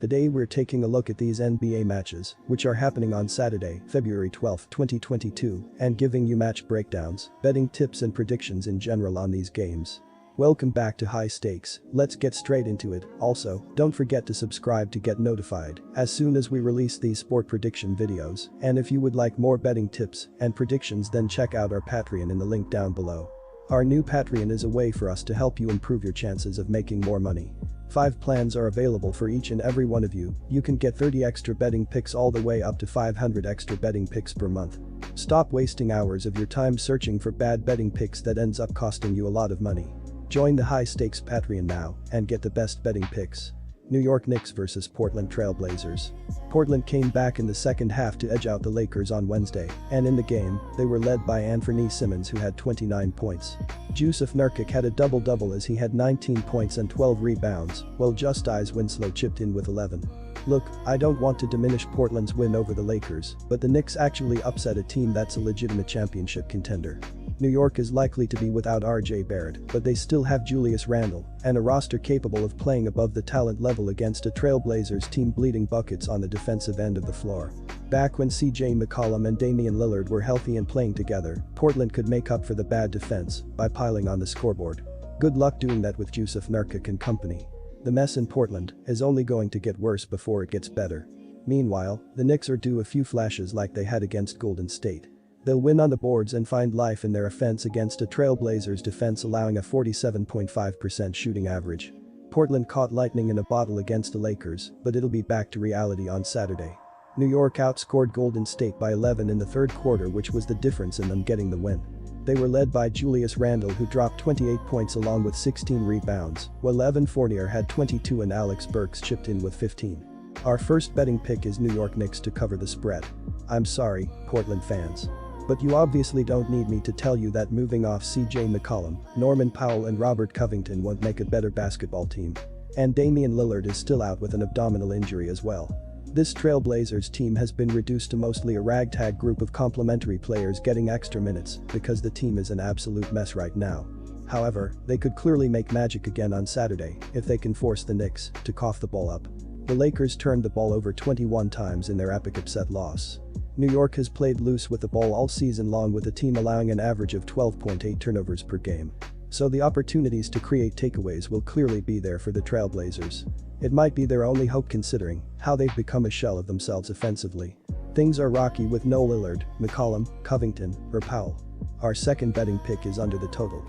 Today we're taking a look at these NBA matches, which are happening on Saturday, February 12, 2022, and giving you match breakdowns, betting tips and predictions in general on these games. Welcome back to High Stakes, let's get straight into it. Also, don't forget to subscribe to get notified as soon as we release these sport prediction videos, and if you would like more betting tips and predictions, then check out our Patreon in the link down below. Our new Patreon is a way for us to help you improve your chances of making more money. 5 plans are available for each and every one of you. You can get 30 extra betting picks all the way up to 500 extra betting picks per month. Stop wasting hours of your time searching for bad betting picks that ends up costing you a lot of money. Join the High Stakes Patreon now and get the best betting picks. New York Knicks vs Portland Trail Blazers. Portland came back in the second half to edge out the Lakers on Wednesday, and in the game, they were led by Anthony Simmons, who had 29 points. Jusuf Nurkic had a double-double as he had 19 points and 12 rebounds, while Justice Winslow chipped in with 11. Look, I don't want to diminish Portland's win over the Lakers, but the Knicks actually upset a team that's a legitimate championship contender. New York is likely to be without RJ Barrett, but they still have Julius Randle and a roster capable of playing above the talent level against a Trailblazers team bleeding buckets on the defensive end of the floor. Back when CJ McCollum and Damian Lillard were healthy and playing together, Portland could make up for the bad defense by piling on the scoreboard. Good luck doing that with Jusuf Nurkic and company. The mess in Portland is only going to get worse before it gets better. Meanwhile, the Knicks are due a few flashes like they had against Golden State. They'll win on the boards and find life in their offense against a Trailblazers defense allowing a 47.5% shooting average. Portland caught lightning in a bottle against the Lakers, but it'll be back to reality on Saturday. New York outscored Golden State by 11 in the third quarter, which was the difference in them getting the win. They were led by Julius Randle, who dropped 28 points along with 16 rebounds, while Evan Fournier had 22 and Alex Burks chipped in with 15. Our first betting pick is New York Knicks to cover the spread. I'm sorry, Portland fans. But you obviously don't need me to tell you that moving off CJ McCollum, Norman Powell and Robert Covington won't make a better basketball team. And Damian Lillard is still out with an abdominal injury as well. This Trailblazers team has been reduced to mostly a ragtag group of complementary players getting extra minutes because the team is an absolute mess right now. However, they could clearly make magic again on Saturday if they can force the Knicks to cough the ball up. The Lakers turned the ball over 21 times in their epic upset loss. New York has played loose with the ball all season long, with the team allowing an average of 12.8 turnovers per game. So the opportunities to create takeaways will clearly be there for the Trailblazers. It might be their only hope considering how they've become a shell of themselves offensively. Things are rocky with no Lillard, McCollum, Covington, or Powell. Our second betting pick is under the total.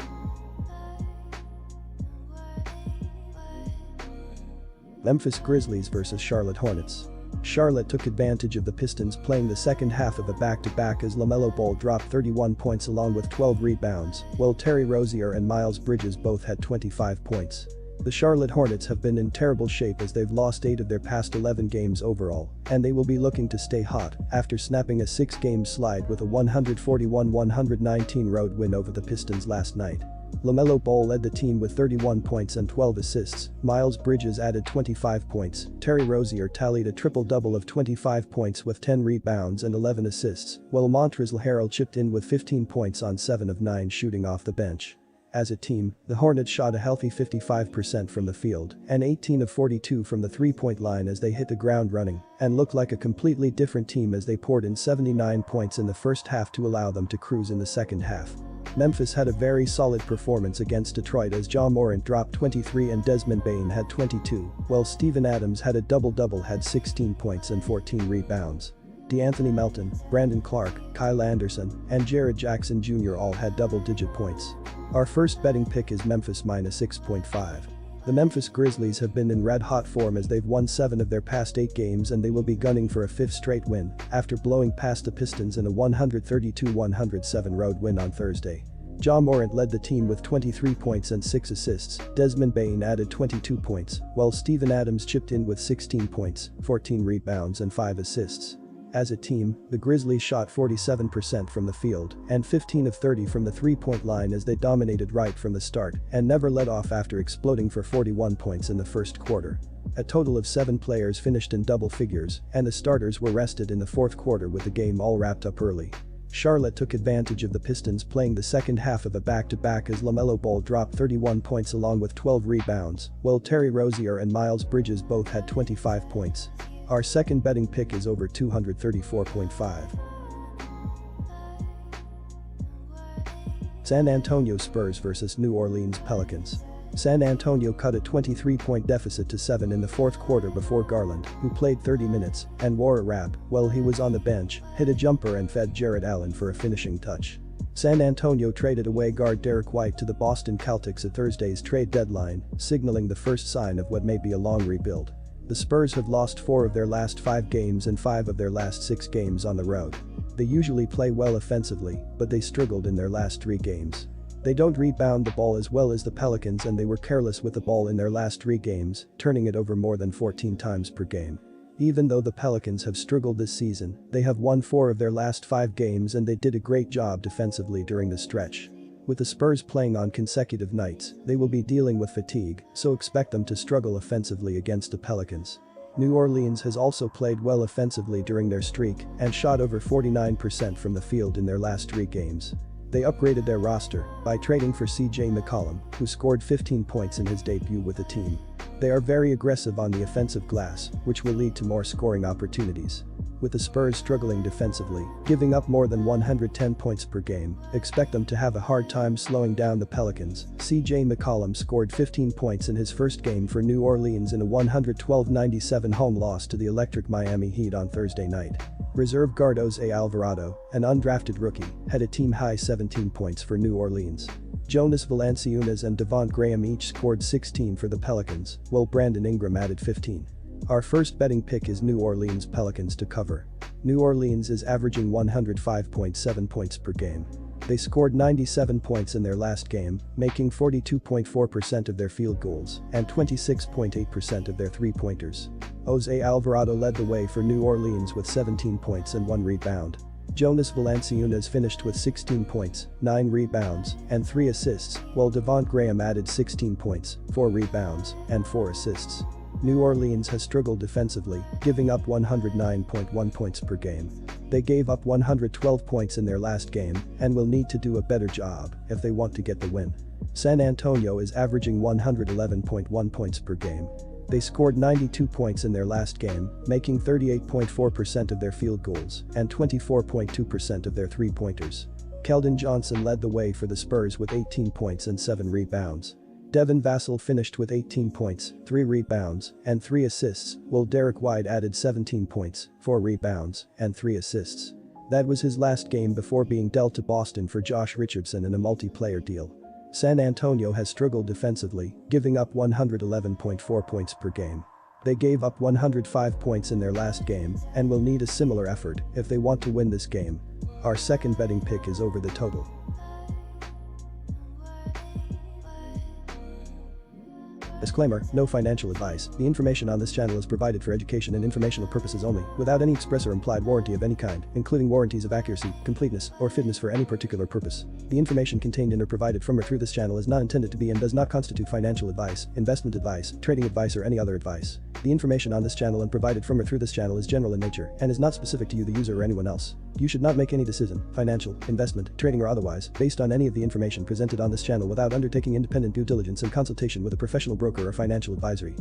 Memphis Grizzlies vs Charlotte Hornets. Charlotte took advantage of the Pistons playing the second half of a back-to-back as LaMelo Ball dropped 31 points along with 12 rebounds, while Terry Rozier and Miles Bridges both had 25 points. The Charlotte Hornets have been in terrible shape as they've lost 8 of their past 11 games overall, and they will be looking to stay hot after snapping a 6-game slide with a 141-119 road win over the Pistons last night. LaMelo Ball led the team with 31 points and 12 assists, Miles Bridges added 25 points, Terry Rozier tallied a triple-double of 25 points with 10 rebounds and 11 assists, while Montrezl Harrell chipped in with 15 points on 7 of 9 shooting off the bench. As a team, the Hornets shot a healthy 55% from the field and 18 of 42 from the three-point line as they hit the ground running and looked like a completely different team as they poured in 79 points in the first half to allow them to cruise in the second half. Memphis had a very solid performance against Detroit as Ja Morant dropped 23 and Desmond Bane had 22, while Steven Adams had a double-double, had 16 points and 14 rebounds. DeAnthony Melton, Brandon Clark, Kyle Anderson, and Jared Jackson Jr. all had double-digit points. Our first betting pick is Memphis minus 6.5. The Memphis Grizzlies have been in red-hot form as they've won 7 of their past 8 games, and they will be gunning for a 5th straight win after blowing past the Pistons in a 132-107 road win on Thursday. Ja Morant led the team with 23 points and 6 assists, Desmond Bane added 22 points, while Steven Adams chipped in with 16 points, 14 rebounds and 5 assists. As a team, the Grizzlies shot 47% from the field and 15 of 30 from the three-point line as they dominated right from the start and never let off after exploding for 41 points in the first quarter. A total of 7 players finished in double figures, and the starters were rested in the fourth quarter with the game all wrapped up early. Charlotte took advantage of the Pistons playing the second half of a back-to-back as LaMelo Ball dropped 31 points along with 12 rebounds, while Terry Rozier and Miles Bridges both had 25 points. Our second betting pick is over 234.5. San Antonio Spurs vs New Orleans Pelicans. San Antonio cut a 23-point deficit to 7 in the fourth quarter before Garland, who played 30 minutes and wore a wrap while he was on the bench, hit a jumper and fed Jarrett Allen for a finishing touch. San Antonio traded away guard Derek White to the Boston Celtics at Thursday's trade deadline, signaling the first sign of what may be a long rebuild. The Spurs have lost 4 of their last 5 games and 5 of their last 6 games on the road. They usually play well offensively, but they struggled in their last 3 games. They don't rebound the ball as well as the Pelicans, and they were careless with the ball in their last 3 games, turning it over more than 14 times per game. Even though the Pelicans have struggled this season, they have won 4 of their last 5 games and they did a great job defensively during the stretch. With the Spurs playing on consecutive nights, they will be dealing with fatigue, so expect them to struggle offensively against the Pelicans. New Orleans has also played well offensively during their streak and shot over 49% from the field in their last 3 games. They upgraded their roster by trading for CJ McCollum, who scored 15 points in his debut with the team. They are very aggressive on the offensive glass, which will lead to more scoring opportunities. With the Spurs struggling defensively, giving up more than 110 points per game, expect them to have a hard time slowing down the Pelicans. CJ McCollum scored 15 points in his first game for New Orleans in a 112-97 home loss to the electric Miami Heat on Thursday night. Reserve guard Jose Alvarado, an undrafted rookie, had a team-high 17 points for New Orleans. Jonas Valanciunas and Devonte Graham each scored 16 for the Pelicans, while Brandon Ingram added 15. Our first betting pick is New Orleans Pelicans to cover. New Orleans is averaging 105.7 points per game. They scored 97 points in their last game, making 42.4% of their field goals and 26.8% of their three-pointers. Jose Alvarado led the way for New Orleans with 17 points and 1 rebound. Jonas Valanciunas finished with 16 points, 9 rebounds, and 3 assists, while Devonte Graham added 16 points, 4 rebounds, and 4 assists. New Orleans has struggled defensively, giving up 109.1 points per game. They gave up 112 points in their last game and will need to do a better job if they want to get the win. San Antonio is averaging 111.1 points per game. They scored 92 points in their last game, making 38.4% of their field goals and 24.2% of their three-pointers. Keldon Johnson led the way for the Spurs with 18 points and 7 rebounds. Devin Vassell finished with 18 points, 3 rebounds, and 3 assists, while Derek White added 17 points, 4 rebounds, and 3 assists. That was his last game before being dealt to Boston for Josh Richardson in a multiplayer deal. San Antonio has struggled defensively, giving up 111.4 points per game. They gave up 105 points in their last game and will need a similar effort if they want to win this game. Our second betting pick is over the total. Disclaimer: no financial advice. The information on this channel is provided for education and informational purposes only, without any express or implied warranty of any kind, including warranties of accuracy, completeness, or fitness for any particular purpose. The information contained in or provided from or through this channel is not intended to be and does not constitute financial advice, investment advice, trading advice, or any other advice. The information on this channel and provided from or through this channel is general in nature and is not specific to you, the user, or anyone else. You should not make any decision, financial, investment, trading, or otherwise, based on any of the information presented on this channel without undertaking independent due diligence and consultation with a professional broker or financial advisory.